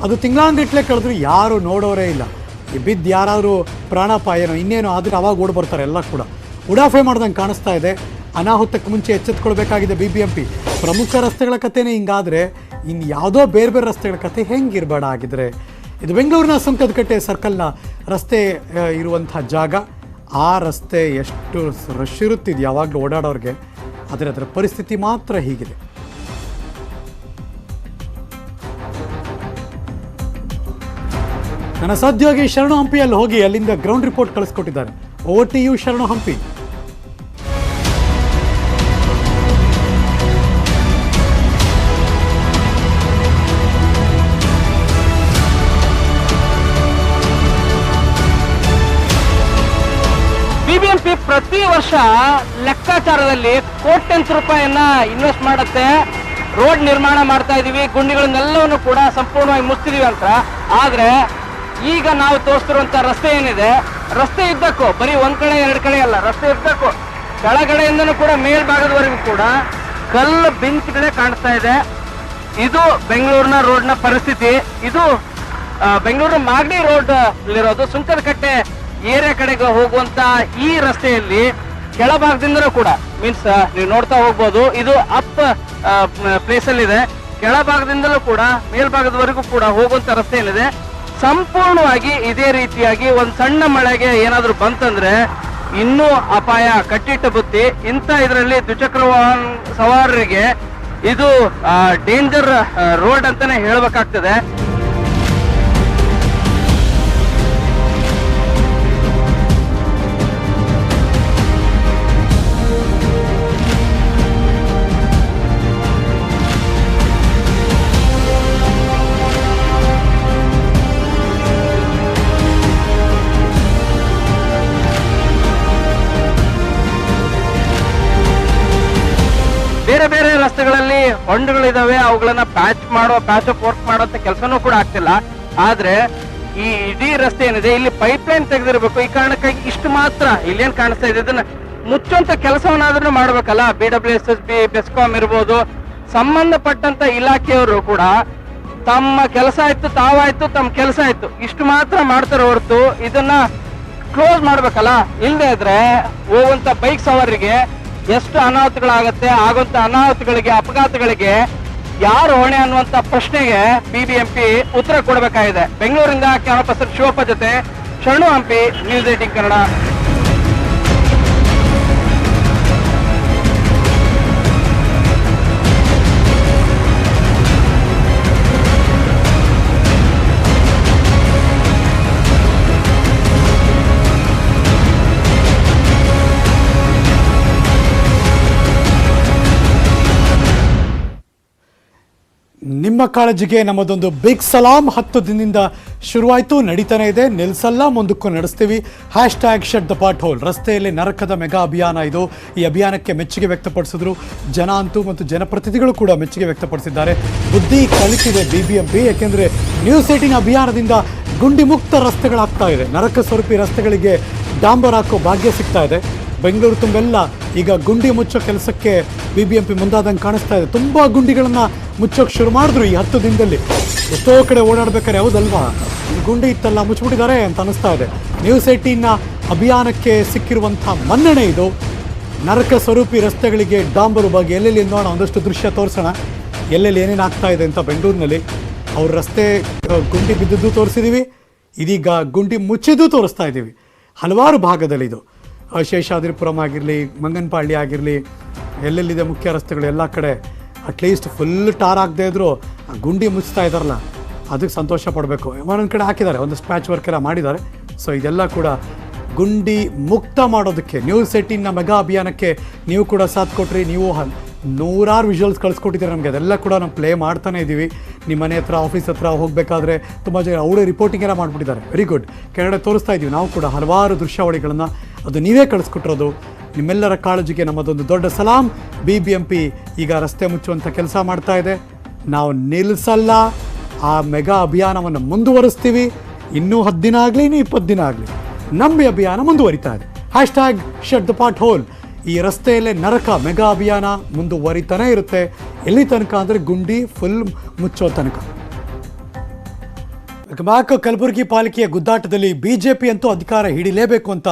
ಅದು ತಿಂಗಳಾಂಗಟ್ಲೆ ಕಳೆದ್ರು, ಯಾರು ನೋಡೋರೇ ಇಲ್ಲ. ಬಿದ್ದು ಯಾರಾದರೂ ಪ್ರಾಣಾಪಾಯನೋ ಇನ್ನೇನೋ ಆದರೆ ಅವಾಗ ಓಡಿ ಬರ್ತಾರೆ ಎಲ್ಲ ಕೂಡ. ಉಡಾಫೆ ಮಾಡ್ದಂಗೆ ಕಾಣಿಸ್ತಾ ಇದೆ. ಅನಾಹುತಕ್ಕೆ ಮುಂಚೆ ಎಚ್ಚೆತ್ಕೊಳ್ಬೇಕಾಗಿದೆ BBMP. ಪ್ರಮುಖ ರಸ್ತೆಗಳ ಕಥೆನೇ ಹಿಂಗಾದರೆ ಇನ್ನು ಯಾವುದೋ ಬೇರೆ ಬೇರೆ ರಸ್ತೆಗಳ ಕಥೆ ಹೆಂಗಿರಬೇಡ ಆಗಿದ್ರೆ. ಇದು ಬೆಂಗಳೂರಿನ ಸುಂಕದಕಟ್ಟೆ ಸರ್ಕಲ್ನ ರಸ್ತೆ ಇರುವಂಥ ಜಾಗ. ಆ ರಸ್ತೆ ಎಷ್ಟು ರಶ್ ಇರುತ್ತಿದೆ ಯಾವಾಗಲೂ ಓಡಾಡೋರಿಗೆ, ಆದರೆ ಅದರ ಪರಿಸ್ಥಿತಿ ಮಾತ್ರ ಹೀಗಿದೆ. ನನ್ನ ಸಹೋದ್ಯೋಗಿ ಶರಣು ಹಂಪಿಯಲ್ಲಿ ಹೋಗಿ ಅಲ್ಲಿಂದ ಗ್ರೌಂಡ್ ರಿಪೋರ್ಟ್ ಕಳಿಸ್ಕೊಟ್ಟಿದ್ದಾರೆ. ಓವರ್ ಟು ಯು ಶರಣು ಹಂಪಿ. BBMP ಪ್ರತಿ ವರ್ಷ ಲೆಕ್ಕಾಚಾರದಲ್ಲಿ ಕೋಟ್ಯಂತರ ರೂಪಾಯಿಯನ್ನ ಇನ್ವೆಸ್ಟ್ ಮಾಡುತ್ತೆ. ರೋಡ್ ನಿರ್ಮಾಣ ಮಾಡ್ತಾ ಇದೀವಿ, ಗುಂಡಿಗಳನ್ನೆಲ್ಲವನ್ನು ಕೂಡ ಸಂಪೂರ್ಣವಾಗಿ ಮುಚ್ತಿದೀವಿ ಅಂತ. ಆದ್ರೆ ಈಗ ನಾವು ತೋರಿಸ್ತಿರುವಂತ ರಸ್ತೆ ಏನಿದೆ, ರಸ್ತೆ ಇದ್ದಕ್ಕೂ ಬರೀ ಒಂದ್ ಕಡೆ ಎರಡು ಕಡೆ ಅಲ್ಲ, ರಸ್ತೆ ಇದ್ದಕ್ಕೂ ಕೆಳಗಡೆಯಿಂದನೂ ಕೂಡ ಮೇಲ್ಭಾಗದವರೆಗೂ ಕೂಡ ಕಲ್ಲು ಬೆಂಚ್ಗಳೇ ಕಾಣಿಸ್ತಾ ಇದೆ. ಇದು ಬೆಂಗಳೂರಿನ ರೋಡ್ನ ಪರಿಸ್ಥಿತಿ. ಇದು ಬೆಂಗಳೂರಿನ ಮಾಗಡಿ ರೋಡ್ ಇರೋದು ಸುಂಕದಕಟ್ಟೆ ಏರಿಯಾ ಕಡೆಗೆ ಹೋಗುವಂತ ಈ ರಸ್ತೆಯಲ್ಲಿ ಕೆಳಭಾಗದಿಂದಲೂ ಕೂಡ ಮೀನ್ಸ್ ನೀವು ನೋಡ್ತಾ ಹೋಗ್ಬೋದು, ಇದು ಅಪ್ ಪ್ಲೇಸ್ ಅಲ್ಲಿ ಇದೆ. ಕೆಳಭಾಗದಿಂದಲೂ ಕೂಡ ಮೇಲ್ಭಾಗದವರೆಗೂ ಕೂಡ ಹೋಗುವಂತ ರಸ್ತೆ ಏನಿದೆ ಸಂಪೂರ್ಣವಾಗಿ ಇದೇ ರೀತಿಯಾಗಿ ಒಂದ್ ಸಣ್ಣ ಮಳೆಗೆ ಏನಾದ್ರು ಬಂತಂದ್ರೆ ಇನ್ನೂ ಅಪಾಯ ಕಟ್ಟಿಟ್ಟ ಬುತ್ತಿ. ಇಂಥ ಇದರಲ್ಲಿ ದ್ವಿಚಕ್ರ ವಾಹನ ಸವಾರರಿಗೆ ಇದು ಡೇಂಜರ್ ರೋಡ್ ಅಂತಾನೆ ಹೇಳ್ಬೇಕಾಗ್ತದೆ. ಬಂಡ್ಗಳಿದಾವೆ, ಅವುಗಳನ್ನ ಪ್ಯಾಚ್ ಅಪ್ ವರ್ಕ್ ಮಾಡುವಂತ ಕೆಲಸನೂ ಕೂಡ ಆಗ್ತಿಲ್ಲ. ಆದ್ರೆ ಈ ಇಡೀ ರಸ್ತೆ ಏನಿದೆ ಇಲ್ಲಿ ಪೈಪ್ಲೈನ್ ತೆಗೆದಿರ್ಬೇಕು. ಈ ಕಾರಣಕ್ಕಾಗಿ ಇಷ್ಟು ಮಾತ್ರ ಇಲ್ಲೇನ್ ಕಾಣಿಸ್ತಾ ಇದೆ, ಇದನ್ನ ಮುಚ್ಚುವಂತ ಕೆಲಸವನ್ನಾದ್ರೂ ಮಾಡ್ಬೇಕಲ್ಲ. BWSSB, ಬೆಸ್ಕಾಂ ಇರ್ಬೋದು, ಸಂಬಂಧಪಟ್ಟಂತ ಇಲಾಖೆಯವರು ಕೂಡ ತಮ್ಮ ಕೆಲಸ ಆಯ್ತು, ತಾವಾಯ್ತು, ತಮ್ಮ ಕೆಲಸ ಆಯ್ತು, ಇಷ್ಟು ಮಾತ್ರ ಮಾಡ್ತಾರೆ ಹೊರತು ಇದನ್ನ ಕ್ಲೋಸ್ ಮಾಡ್ಬೇಕಲ್ಲ. ಇಲ್ಲದೆ ಇದ್ರೆ ಹೋಗುವಂತ ಬೈಕ್ ಸವಾರರಿಗೆ ಎಷ್ಟು ಅನಾಹುತಗಳಾಗತ್ತೆ, ಆಗುವಂತ ಅನಾಹುತಗಳಿಗೆ, ಅಪಘಾತಗಳಿಗೆ ಯಾರು ಹೊಣೆ ಅನ್ನುವಂತ ಪ್ರಶ್ನೆಗೆ BBMP ಉತ್ತರ ಕೊಡಬೇಕಾಗಿದೆ. ಬೆಂಗಳೂರಿಂದ ಕ್ಯಾಮರಾ ಪರ್ಸನ್ ಶಿವಪ್ಪ ಜೊತೆ ಶರಣು ಹಂಪಿ, ನ್ಯೂಸ್ 18 ಕನ್ನಡ. ನಿಮ್ಮ ಕಾಳಜಿಗೆ ನಮ್ಮದೊಂದು ಬಿಗ್ ಸಲಾಂ. 10 ದಿನದಿಂದ ಶುರುವಾಯಿತು, ನಡೀತಾನೆ ಇದೆ, ನಿಲ್ಸಲ್ಲ, ಮುಂದಕ್ಕೂ ನಡೆಸ್ತೀವಿ. #Shut the pothole. ರಸ್ತೆಯಲ್ಲಿ ನರಕದ ಮೆಗಾ ಅಭಿಯಾನ ಇದು. ಈ ಅಭಿಯಾನಕ್ಕೆ ಮೆಚ್ಚುಗೆ ವ್ಯಕ್ತಪಡಿಸಿದ್ರು ಜನ ಅಂತೂ, ಮತ್ತು ಜನಪ್ರತಿನಿಧಿಗಳು ಕೂಡ ಮೆಚ್ಚುಗೆ ವ್ಯಕ್ತಪಡಿಸಿದ್ದಾರೆ. ಬುದ್ಧಿ ಕಲಿತಿದೆ BBMP, ಯಾಕೆಂದರೆ ನ್ಯೂಸ್ 18 ಅಭಿಯಾನದಿಂದ ಗುಂಡಿ ಮುಕ್ತ ರಸ್ತೆಗಳಾಗ್ತಾ ಇದೆ. ನರಕ ಸ್ವರೂಪಿ ರಸ್ತೆಗಳಿಗೆ ಡಾಂಬರ್ ಹಾಕೋ ಭಾಗ್ಯ ಸಿಗ್ತಾ ಇದೆ. ಬೆಂಗಳೂರು ತುಂಬೆಲ್ಲ ಈಗ ಗುಂಡಿ ಮುಚ್ಚೋ ಕೆಲಸಕ್ಕೆ BBMP ಮುಂದಾದಂಗೆ ಕಾಣಿಸ್ತಾ ಇದೆ. ತುಂಬ ಗುಂಡಿಗಳನ್ನು ಮುಚ್ಚೋಕೆ ಶುರು ಮಾಡಿದ್ರು ಈ 10 ದಿನದಲ್ಲಿ. ಎಷ್ಟೋ ಕಡೆ ಓಡಾಡ್ಬೇಕಾದ್ರೆ ಹೌದಲ್ವಾ, ಗುಂಡಿ ಇತ್ತಲ್ಲ, ಮುಚ್ಚಿಬಿಟ್ಟಿದ್ದಾರೆ ಅಂತ ಅನಿಸ್ತಾ ಇದೆ. ನ್ಯೂಸ್ 18 ಅಭಿಯಾನಕ್ಕೆ ಸಿಕ್ಕಿರುವಂಥ ಮನ್ನಣೆ ಇದು. ನರಕ ಸ್ವರೂಪಿ ರಸ್ತೆಗಳಿಗೆ ಡಾಂಬರು ಬಗ್ಗೆ ಎಲ್ಲೆಲ್ಲಿ ನೋಡೋಣ, ಒಂದಷ್ಟು ದೃಶ್ಯ ತೋರಿಸೋಣ, ಎಲ್ಲೆಲ್ಲಿ ಏನೇನು ಆಗ್ತಾ ಇದೆ ಅಂತ. ಬೆಂಗಳೂರಿನಲ್ಲಿ ಅವ್ರ ರಸ್ತೆ ಗುಂಡಿ ಬಿದ್ದದ್ದು ತೋರಿಸಿದ್ದೀವಿ, ಇದೀಗ ಗುಂಡಿ ಮುಚ್ಚಿದ್ದು ತೋರಿಸ್ತಾ ಇದ್ದೀವಿ. ಹಲವಾರು ಭಾಗದಲ್ಲಿ ಇದು ಶೇಷಾದ್ರಿಪುರಂ ಆಗಿರಲಿ, ಮಂಗನಪಾಳ್ಯ ಆಗಿರಲಿ, ಎಲ್ಲೆಲ್ಲಿದೆ ಮುಖ್ಯ ರಸ್ತೆಗಳು ಎಲ್ಲ ಕಡೆ ಅಟ್ಲೀಸ್ಟ್ ಫುಲ್ ಟಾರ್ ಆಗದೆ ಇದ್ದರೂ ಗುಂಡಿ ಮುಚ್ತಾ ಇದ್ದಾರಲ್ಲ, ಅದಕ್ಕೆ ಸಂತೋಷ ಪಡಬೇಕು. ಒಂದೊಂದು ಕಡೆ ಹಾಕಿದ್ದಾರೆ, ಒಂದಷ್ಟು ಪ್ಯಾಚ್ ವರ್ಕ್ ಎಲ್ಲ ಮಾಡಿದ್ದಾರೆ. ಸೊ ಇದೆಲ್ಲ ಕೂಡ ಗುಂಡಿ ಮುಕ್ತ ಮಾಡೋದಕ್ಕೆ ನ್ಯೂಸ್ 18 ಮೆಗಾ ಅಭಿಯಾನಕ್ಕೆ ನೀವು ಕೂಡ ಸಾಥ್ ಕೊಟ್ರಿ. ನೀವು ನೂರಾರು ವಿಜುವಲ್ಸ್ ಕಳಿಸ್ಕೊಟ್ಟಿದ್ದೀರಿ ನಮಗೆ, ಅದೆಲ್ಲ ಕೂಡ ನಾವು ಪ್ಲೇ ಮಾಡ್ತಾನೆ ಇದ್ದೀವಿ. ನಿಮ್ಮ ಮನೆ ಹತ್ರ, ಆಫೀಸ್ ಹತ್ರ ಹೋಗಬೇಕಾದ್ರೆ ತುಂಬ ಜನ ಅವಳೇ ರಿಪೋರ್ಟಿಂಗ್ ಎಲ್ಲ ಮಾಡಿಬಿಟ್ಟಿದ್ದಾರೆ. Very good. ಕೆಳಗಡೆ ತೋರಿಸ್ತಾ ಇದ್ದೀವಿ ನಾವು ಕೂಡ ಹಲವಾರು ದೃಶ್ಯಾವಳಿಗಳನ್ನು, ಅದು ನೀವೇ ಕಳಿಸ್ಕೊಟ್ಟಿರೋದು. ನಿಮ್ಮೆಲ್ಲರ ಕಾಳಜಿಗೆ ನಮ್ಮದೊಂದು ದೊಡ್ಡ ಸಲಾಂ. BBMP ಈಗ ರಸ್ತೆ ಮುಚ್ಚುವಂಥ ಕೆಲಸ ಮಾಡ್ತಾ ಇದೆ. ನಾವು ನಿಲ್ಲಿಸಲ್ಲ, ಆ ಮೆಗಾ ಅಭಿಯಾನವನ್ನು ಮುಂದುವರಿಸ್ತೀವಿ. ಇನ್ನೂ 10 ದಿನ ಆಗಲಿ, ಇನ್ನೂ 20 ದಿನ ಆಗಲಿ, ನಮ್ಮ ಅಭಿಯಾನ ಮುಂದುವರಿತಾ ಇದೆ. #Shut the pothole. ಈ ರಸ್ತೆಯಲ್ಲೇ ನರಕ ಮೆಗಾ ಅಭಿಯಾನ ಮುಂದುವರಿತಾನೆ ಇರುತ್ತೆ. ಎಲ್ಲಿ ತನಕ ಅಂದರೆ ಗುಂಡಿ ಫುಲ್ ಮುಚ್ಚೋ ತನಕ. ಬ್ಯಾಕ್. ಕಲಬುರಗಿ ಪಾಲಿಕೆಯ ಗುದ್ದಾಟದಲ್ಲಿ BJP ಅಂತೂ ಅಧಿಕಾರ ಹಿಡಿಲೇಬೇಕು ಅಂತ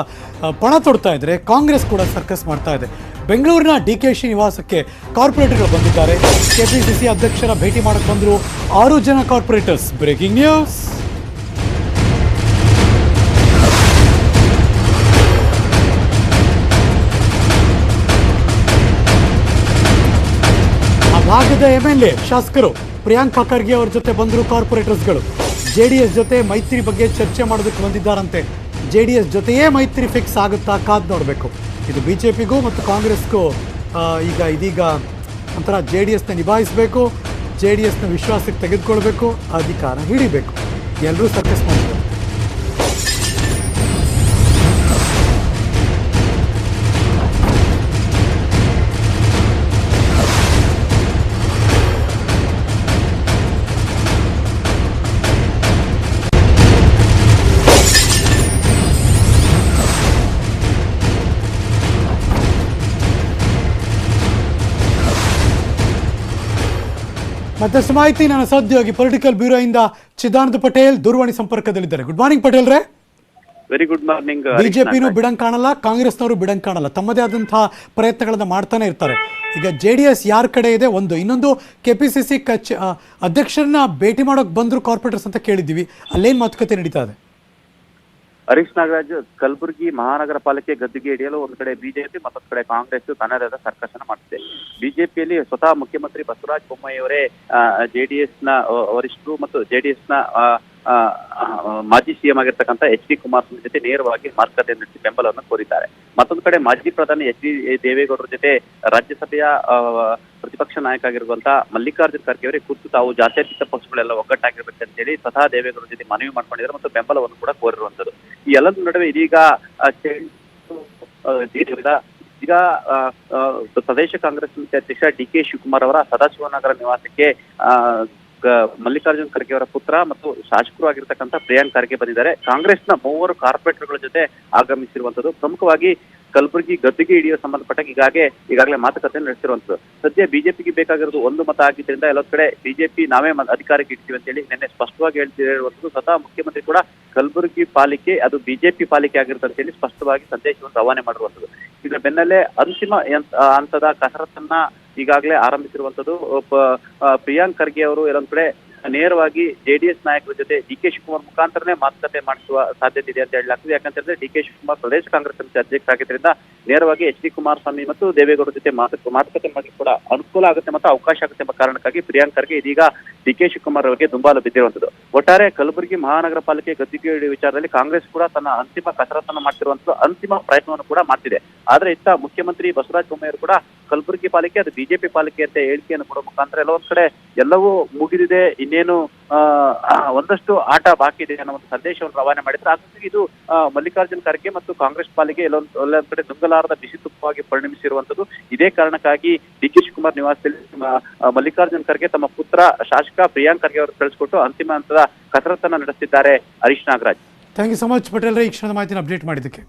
ಪಣ ತೊಡ್ತಾ ಇದ್ರೆ, ಕಾಂಗ್ರೆಸ್ ಕೂಡ ಸರ್ಕಸ್ ಮಾಡ್ತಾ ಇದೆ. ಬೆಂಗಳೂರಿನ DKC ನಿವಾಸಕ್ಕೆ ಕಾರ್ಪೊರೇಟರ್ಗಳು ಬಂದಿದ್ದಾರೆ. KPCC ಅಧ್ಯಕ್ಷರ ಭೇಟಿ ಮಾಡಕ್ಕೆ ಬಂದರು 6 ಜನ ಕಾರ್ಪೊರೇಟರ್ಸ್. Breaking news. ಆ ಭಾಗದ MLA ಶಾಸಕರು ಪ್ರಿಯಾಂಕಾ ಖರ್ಗೆ ಅವ್ರ ಜೊತೆ ಬಂದರು ಕಾರ್ಪೊರೇಟರ್ಸ್ಗಳು. JDS ಜೊತೆ ಮೈತ್ರಿ ಬಗ್ಗೆ ಚರ್ಚೆ ಮಾಡೋದಕ್ಕೆ ಬಂದಿದ್ದಾರಂತೆ. JDS ಜೊತೆಯೇ ಮೈತ್ರಿ ಫಿಕ್ಸ್ ಆಗುತ್ತಾ, ಕಾದು ನೋಡಬೇಕು. ಇದು BJPಗೂ ಮತ್ತು ಕಾಂಗ್ರೆಸ್ಗೂ ಇದೀಗ ಒಂಥರ JDSನ ನಿಭಾಯಿಸಬೇಕು, JDSನ ವಿಶ್ವಾಸಕ್ಕೆ ತೆಗೆದುಕೊಳ್ಬೇಕು, ಅಧಿಕಾರ ಹಿಡಿಬೇಕು. ಎಲ್ಲರೂ ಸರ್ಕಸ್ ಮಾಡಿದ್ದಾರೆ. ಮತ್ತಷ್ಟು ಮಾಹಿತಿ ನನ್ನ ಸಹೋದ್ಯೋಗಿ ಪೊಲಿಟಿಕಲ್ ಬ್ಯೂರೋ ಇಂದ ಚಿದಾನಂದ ಪಟೇಲ್ ದೂರವಾಣಿ ಸಂಪರ್ಕದಲ್ಲಿದ್ದಾರೆ. ಗುಡ್ ಮಾರ್ನಿಂಗ್ ಪಟೇಲ್ ರೇ. Very good morning. BJPನೂ ಬಿಡಂಗ್ ಕಾಣಲ್ಲ, ಕಾಂಗ್ರೆಸ್ನವರು ಬಿಡಂಗ್ ಕಾಣಲ್ಲ, ತಮ್ಮದೇ ಆದಂತಹ ಪ್ರಯತ್ನಗಳನ್ನ ಮಾಡ್ತಾನೆ ಇರ್ತಾರೆ. ಈಗ JDS ಯಾರ ಕಡೆ ಇದೆ ಒಂದು, ಇನ್ನೊಂದು KPCC ಅಧ್ಯಕ್ಷರನ್ನ ಭೇಟಿ ಮಾಡೋಕೆ ಬಂದ್ರು ಕಾರ್ಪೊರೇಟರ್ಸ್ ಅಂತ ಕೇಳಿದ್ದೀವಿ. ಅಲ್ಲೇನ್ ಮಾತುಕತೆ ನಡೀತಾ ಇದೆ? ಹರೀಶ್ ನಾಗರಾಜ್, ಕಲಬುರಗಿ ಮಹಾನಗರ ಪಾಲಿಕೆ ಗದ್ದುಗೆ ಹಿಡಿಯಲು ಒಂದು ಕಡೆ ಬಿಜೆಪಿ, ಮತ್ತೊಂದು ಕಡೆ ಕಾಂಗ್ರೆಸ್ ತನ್ನದೇ ಆದ ಸರ್ಕಸ್ ಮಾಡ್ತಿದೆ. ಬಿಜೆಪಿಯಲ್ಲಿ ಸ್ವತಃ ಮುಖ್ಯಮಂತ್ರಿ ಬಸವರಾಜ ಬೊಮ್ಮಾಯಿ ಅವರೇ JDS ನ ವರಿಷ್ಠರು ಮತ್ತು JDS ನ ಮಾಜಿ CM ಆಗಿರ್ತಕ್ಕಂಥ HD ಕುಮಾರಸ್ವಾಮಿ ಜೊತೆ ನೇರವಾಗಿ ಮಾತುಕತೆ ನಡೆಸಿ ಬೆಂಬಲವನ್ನು ಕೋರಿದ್ದಾರೆ. ಮತ್ತೊಂದು ಕಡೆ ಮಾಜಿ ಪ್ರಧಾನಿ HD ದೇವೇಗೌಡರ ಜೊತೆ ರಾಜ್ಯಸಭೆಯ ಪ್ರತಿಪಕ್ಷ ನಾಯಕ ಆಗಿರುವಂತಹ ಮಲ್ಲಿಕಾರ್ಜುನ್ ಖರ್ಗೆ ಅವರೇ ಖುದ್ದು ತಾವು ಜಾತ್ಯತೀತ ಪಕ್ಷಗಳೆಲ್ಲ ಒಗ್ಗಟ್ಟಾಗಿರ್ಬೇಕಂತ ಹೇಳಿ ಸ್ವತಃ ದೇವೇಗೌಡರ ಜೊತೆ ಮನವಿ ಮಾಡ್ಕೊಂಡಿದ್ದಾರೆ ಮತ್ತು ಬೆಂಬಲವನ್ನು ಕೂಡ ಕೋರಿರುವಂತದ್ದು. ಈ ಎಲ್ಲದ ನಡುವೆ ಇದೀಗ ಈಗ ಪ್ರದೇಶ ಕಾಂಗ್ರೆಸ್ ಸಮಿತಿ ಅಧ್ಯಕ್ಷ ಡಿ.ಕೆ. ಶಿವಕುಮಾರ್ ಅವರ ಸದಾಶಿವನಗರ ನಿವಾಸಕ್ಕೆ ಮಲ್ಲಿಕಾರ್ಜುನ್ ಖರ್ಗೆ ಅವರ ಪುತ್ರ ಮತ್ತು ಶಾಸಕರು ಆಗಿರ್ತಕ್ಕಂಥ ಪ್ರಿಯಾಂಕ್ ಖರ್ಗೆ ಬಂದಿದ್ದಾರೆ. ಕಾಂಗ್ರೆಸ್ನ 3 ಕಾರ್ಪೊರೇಟರ್ಗಳ ಜೊತೆ ಆಗಮಿಸಿರುವಂತದ್ದು. ಪ್ರಮುಖವಾಗಿ ಕಲಬುರಗಿ ಗದ್ದುಗೆ ಹಿಡಿಯುವ ಸಂಬಂಧಪಟ್ಟ ಈಗಾಗಲೇ ಮಾತುಕತೆ ನಡೆಸಿರುವಂತದ್ದು. ಸದ್ಯ ಬಿಜೆಪಿಗೆ ಬೇಕಾಗಿರೋದು 1 ಮತ ಆಗಿದ್ದರಿಂದ ಎಲ್ಲೊಂದ್ ಕಡೆ ಬಿಜೆಪಿ ನಾವೇ ಅಧಿಕಾರಕ್ಕೆ ಇಡ್ತೀವಿ ಅಂತ ಹೇಳಿ ನಿನ್ನೆ ಸ್ಪಷ್ಟವಾಗಿ ಹೇಳ್ತಿರುವಂತದ್ದು. ಸ್ವತಃ ಮುಖ್ಯಮಂತ್ರಿ ಕೂಡ ಕಲಬುರಗಿ ಪಾಲಿಕೆ ಅದು ಬಿಜೆಪಿ ಪಾಲಿಕೆ ಆಗಿರುತ್ತೆ ಅಂತ ಹೇಳಿ ಸ್ಪಷ್ಟವಾಗಿ ಸಂದೇಶವನ್ನು ರವಾನೆ ಮಾಡಿರುವಂತದ್ದು. ಇದರ ಬೆನ್ನಲ್ಲೇ ಅಂತಿಮ ಹಂತದ ಕಸರತ್ತನ್ನ ಈಗಾಗಲೇ ಆರಂಭಿಸಿರುವಂತದ್ದು. ಪ್ರಿಯಾಂಕ್ ಖರ್ಗೆ ಅವರು ಎಲ್ಲೊಂದ್ ಕಡೆ ನೇರವಾಗಿ ಜೆಡಿಎಸ್ ನಾಯಕರ ಜೊತೆ ಡಿ.ಕೆ. ಶಿವಕುಮಾರ್ ಮುಖಾಂತರನೇ ಮಾತುಕತೆ ಮಾಡಿಸುವ ಸಾಧ್ಯತೆ ಇದೆ ಅಂತ ಹೇಳಲಾಗ್ತದೆ. ಯಾಕಂತ ಹೇಳಿದ್ರೆ ಡಿ.ಕೆ. ಶಿವಕುಮಾರ್ ಪ್ರದೇಶ ಕಾಂಗ್ರೆಸ್ ಸಮಿತಿ ಅಧ್ಯಕ್ಷರಾಗಿದ್ದರಿಂದ ನೇರವಾಗಿ ಎಚ್.ಡಿ. ಕುಮಾರಸ್ವಾಮಿ ಮತ್ತು ದೇವೇಗೌಡರ ಜೊತೆ ಮಾತುಕತೆ ಮಾಡಿ ಕೂಡ ಅನುಕೂಲ ಆಗುತ್ತೆ ಮತ್ತು ಅವಕಾಶ ಆಗುತ್ತೆ ಎಂಬ ಕಾರಣಕ್ಕಾಗಿ ಪ್ರಿಯಾಂಕ್ ಖರ್ಗೆ ಇದೀಗ ಡಿ.ಕೆ. ಶಿವಕುಮಾರ್ ಅವರಿಗೆ ದುಂಬಾಲು ಬಿದ್ದಿರುವಂತದ್ದು. ಒಟ್ಟಾರೆ ಕಲಬುರಗಿ ಮಹಾನಗರ ಪಾಲಿಕೆ ಗದ್ದುಗೆ ವಿಚಾರದಲ್ಲಿ ಕಾಂಗ್ರೆಸ್ ಕೂಡ ತನ್ನ ಅಂತಿಮ ಕಸರತ್ತನ್ನು ಮಾಡ್ತಿರುವಂತದ್ದು, ಅಂತಿಮ ಪ್ರಯತ್ನವನ್ನು ಕೂಡ ಮಾಡ್ತಿದೆ. ಆದ್ರೆ ಇತ್ತ ಮುಖ್ಯಮಂತ್ರಿ ಬಸವರಾಜ ಬೊಮ್ಮಾಯಿ ಅವರು ಕೂಡ ಕಲಬುರಗಿ ಪಾಲಿಕೆ ಅದು ಬಿಜೆಪಿ ಪಾಲಿಕೆ ಅಂತ ಹೇಳಿಕೆಯನ್ನು ಕೊಡುವ ಮುಖಾಂತರ ಎಲ್ಲೊಂದ್ ಕಡೆ ಎಲ್ಲವೂ ಮುಗಿದಿದೆ, ಇನ್ನೇನು ಒಂದಷ್ಟು ಆಟ ಬಾಕಿ ಇದೆ ಅನ್ನೋ ಒಂದು ಸಂದೇಶವನ್ನು ರವಾನೆ ಮಾಡಿದ್ರೆ ಹಾಗಾಗಿ ಇದು ಮಲ್ಲಿಕಾರ್ಜುನ್ ಖರ್ಗೆ ಮತ್ತು ಕಾಂಗ್ರೆಸ್ ಪಾಲಿಗೆ ಎಲ್ಲೊಂದ್ ಕಡೆ ನುಂಗಲಾರದ ಬಿಸಿ ತುಪ್ಪವಾಗಿ ಪರಿಣಮಿಸಿರುವಂತದ್ದು. ಇದೇ ಕಾರಣಕ್ಕಾಗಿ ಡಿ.ಕೆ. ಶಿವಕುಮಾರ್ ನಿವಾಸದಲ್ಲಿ ಮಲ್ಲಿಕಾರ್ಜುನ್ ಖರ್ಗೆ ತಮ್ಮ ಪುತ್ರ ಶಾಸಕ ಪ್ರಿಯಾಂಕ್ ಖರ್ಗೆ ಅವರು ಕಳಿಸಿಕೊಟ್ಟು ಅಂತಿಮ ಹಂತದ ಕಸರತ್ತನ್ನ ನಡೆಸಿದ್ದಾರೆ. Harish Nagaraj, thank you so much Patel ರೇ, ಈ ಕ್ಷಣದ ಮಾಹಿತಿನ ಅಪ್ಡೇಟ್ ಮಾಡಿದ್ದಕ್ಕೆ.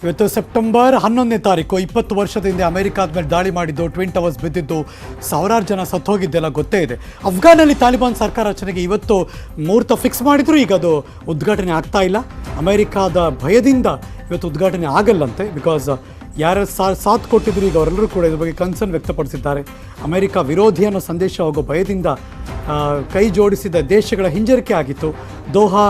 ಇವತ್ತು ಸೆಪ್ಟೆಂಬರ್ 11ನೇ ತಾರೀಕು, 20 ವರ್ಷದ ಹಿಂದೆ ಅಮೆರಿಕಾದ ಮೇಲೆ ದಾಳಿ ಮಾಡಿದ್ದು, ಟ್ವಿನ್ ಟವರ್ಸ್ ಬಿದ್ದಿದ್ದು, ಸಾವಿರಾರು ಜನ ಸತ್ತೋಗಿದ್ದೆಲ್ಲ ಗೊತ್ತೇ ಇದೆ. ಅಫ್ಘಾನಲ್ಲಿ ತಾಲಿಬಾನ್ ಸರ್ಕಾರ ರಚನೆಗೆ ಇವತ್ತು ಮುಹೂರ್ತ ಫಿಕ್ಸ್ ಮಾಡಿದ್ರು, ಈಗ ಅದು ಉದ್ಘಾಟನೆ ಆಗ್ತಾ ಇಲ್ಲ. ಅಮೆರಿಕಾದ ಭಯದಿಂದ ಇವತ್ತು ಉದ್ಘಾಟನೆ ಆಗಲ್ಲಂತೆ. ಬಿಕಾಸ್ ಯಾರು ಸಾಥ್ ಕೊಟ್ಟಿದ್ರು ಈಗ ಅವರೆಲ್ಲರೂ ಕೂಡ ಇದ್ರ ಬಗ್ಗೆ ಕನ್ಸರ್ನ್ ವ್ಯಕ್ತಪಡಿಸಿದ್ದಾರೆ. ಅಮೆರಿಕ ವಿರೋಧಿ ಅನ್ನೋ ಸಂದೇಶ ಹೋಗೋ ಭಯದಿಂದ ಕೈ ಜೋಡಿಸಿದ ದೇಶಗಳ ಹಿಂಜರಿಕೆ ಆಗಿತ್ತು. ದೋಹಾ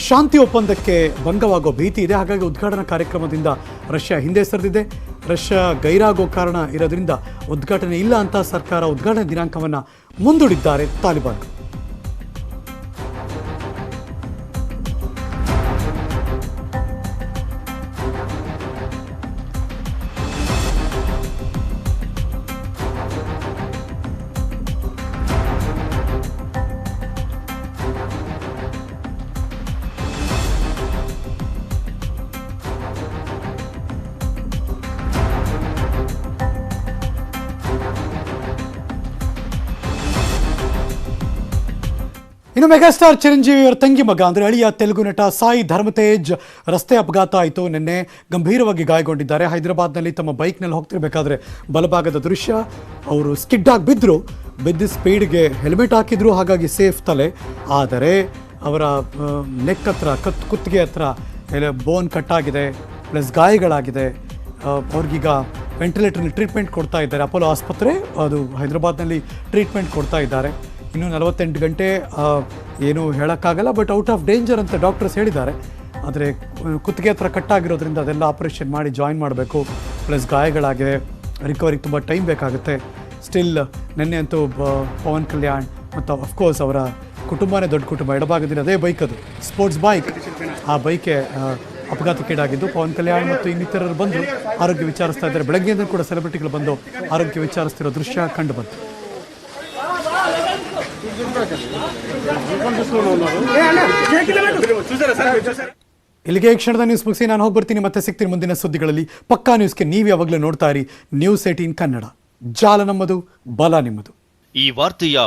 ಶಾಂತಿ ಒಪ್ಪಂದಕ್ಕೆ ಭಂಗವಾಗೋ ಭೀತಿ ಇದೆ. ಹಾಗಾಗಿ ಉದ್ಘಾಟನಾ ಕಾರ್ಯಕ್ರಮದಿಂದ ರಷ್ಯಾ ಹಿಂದೆ ಸರಿದಿದೆ. ರಷ್ಯಾ ಗೈರಾಗೋ ಕಾರಣ ಇರೋದ್ರಿಂದ ಉದ್ಘಾಟನೆ ಇಲ್ಲ ಅಂತ ಸರ್ಕಾರ ಉದ್ಘಾಟನೆ ದಿನಾಂಕವನ್ನು ಮುಂದೂಡಿದ್ದಾರೆ ತಾಲಿಬಾನ್. ಇನ್ನು ಮೆಗಾಸ್ಟಾರ್ ಚಿರಂಜೀವಿ ಅವರ ತಂಗಿ ಮಗ ಅಂದರೆ ಅಳಿಯ ತೆಲುಗು ನಟ ಸಾಯಿ ಧರ್ಮತೇಜ್ ರಸ್ತೆ ಅಪಘಾತ ಆಯಿತು. ನಿನ್ನೆ ಗಂಭೀರವಾಗಿ ಗಾಯಗೊಂಡಿದ್ದಾರೆ. ಹೈದರಾಬಾದ್ನಲ್ಲಿ ತಮ್ಮ ಬೈಕ್ನಲ್ಲಿ ಹೋಗ್ತಿರ್ಬೇಕಾದ್ರೆ ಬಲಭಾಗದ ದೃಶ್ಯ, ಅವರು ಸ್ಕಿಡ್ ಆಗಿ ಬಿದ್ದು ಸ್ಪೀಡ್ಗೆ ಹೆಲ್ಮೆಟ್ ಹಾಕಿದ್ರು, ಹಾಗಾಗಿ ಸೇಫ್ ತಲೆ. ಆದರೆ ಅವರ ನೆಕ್ ಹತ್ರ ಕುತ್ತಿಗೆ ಹತ್ರ ಬೋನ್ ಕಟ್ಟಾಗಿದೆ, ಪ್ಲಸ್ ಗಾಯಗಳಾಗಿದೆ. ಅವ್ರಿಗೀಗ ವೆಂಟಿಲೇಟರ್ನಲ್ಲಿ ಟ್ರೀಟ್ಮೆಂಟ್ ಕೊಡ್ತಾ ಇದ್ದಾರೆ. ಅಪೋಲೋ ಆಸ್ಪತ್ರೆ ಅದು ಹೈದರಾಬಾದ್ನಲ್ಲಿ ಟ್ರೀಟ್ಮೆಂಟ್ ಕೊಡ್ತಾ ಇದ್ದಾರೆ. ಇನ್ನೂ 48 ಗಂಟೆ ಏನೂ ಹೇಳೋಕ್ಕಾಗಲ್ಲ, ಬಟ್ ಔಟ್ ಆಫ್ ಡೇಂಜರ್ ಅಂತ ಡಾಕ್ಟರ್ಸ್ ಹೇಳಿದ್ದಾರೆ. ಆದರೆ ಕುತ್ತಿಗೆ ಹತ್ರ ಕಟ್ಟಾಗಿರೋದ್ರಿಂದ ಅದೆಲ್ಲ ಆಪರೇಷನ್ ಮಾಡಿ ಜಾಯಿನ್ ಮಾಡಬೇಕು, ಪ್ಲಸ್ ಗಾಯಗಳಾಗಿವೆ, ರಿಕವರಿಗೆ ತುಂಬ ಟೈಮ್ ಬೇಕಾಗುತ್ತೆ. ಸ್ಟಿಲ್ ನಿನ್ನೆ ಅಂತೂ ಪವನ್ ಕಲ್ಯಾಣ್ ಮತ್ತು ಅಫ್ಕೋರ್ಸ್ ಅವರ ಕುಟುಂಬನೇ ದೊಡ್ಡ ಕುಟುಂಬ, ಎಡಭಾಗದಲ್ಲಿ ಅದೇ ಬೈಕ್, ಅದು ಸ್ಪೋರ್ಟ್ಸ್ ಬೈಕ್, ಆ ಬೈಕೆ ಅಪಘಾತಕ್ಕೀಡಾಗಿದ್ದು. ಪವನ್ ಕಲ್ಯಾಣ್ ಮತ್ತು ಇನ್ನಿತರರು ಬಂದು ಆರೋಗ್ಯ ವಿಚಾರಿಸ್ತಾ ಇದ್ದಾರೆ. ಬೆಳಗ್ಗೆಯಿಂದ ಕೂಡ ಸೆಲೆಬ್ರಿಟಿಗಳು ಬಂದು ಆರೋಗ್ಯ ವಿಚಾರಿಸ್ತಿರೋ ದೃಶ್ಯ ಕಂಡು ಬಂತು. ಇಲ್ಲಿಗೆ ಈ ಕ್ಷಣದ ನ್ಯೂಸ್ ಮುಗಿಸಿ ನಾನು ಹೋಗಿ ಬರ್ತೀನಿ. ಮತ್ತೆ ಸಿಗ್ತೀನಿ ಮುಂದಿನ ಸುದ್ದಿಗಳಲ್ಲಿ. ಪಕ್ಕಾ ನ್ಯೂಸ್ಗೆ ನೀವು ಯಾವಾಗಲೂ ನೋಡ್ತಾ ಇರಿ News 18 ಕನ್ನಡ. ಜಾಲ ನಮ್ಮದು, ಬಲ ನಿಮ್ಮದು. ಈ ವಾರ್ತೆಯ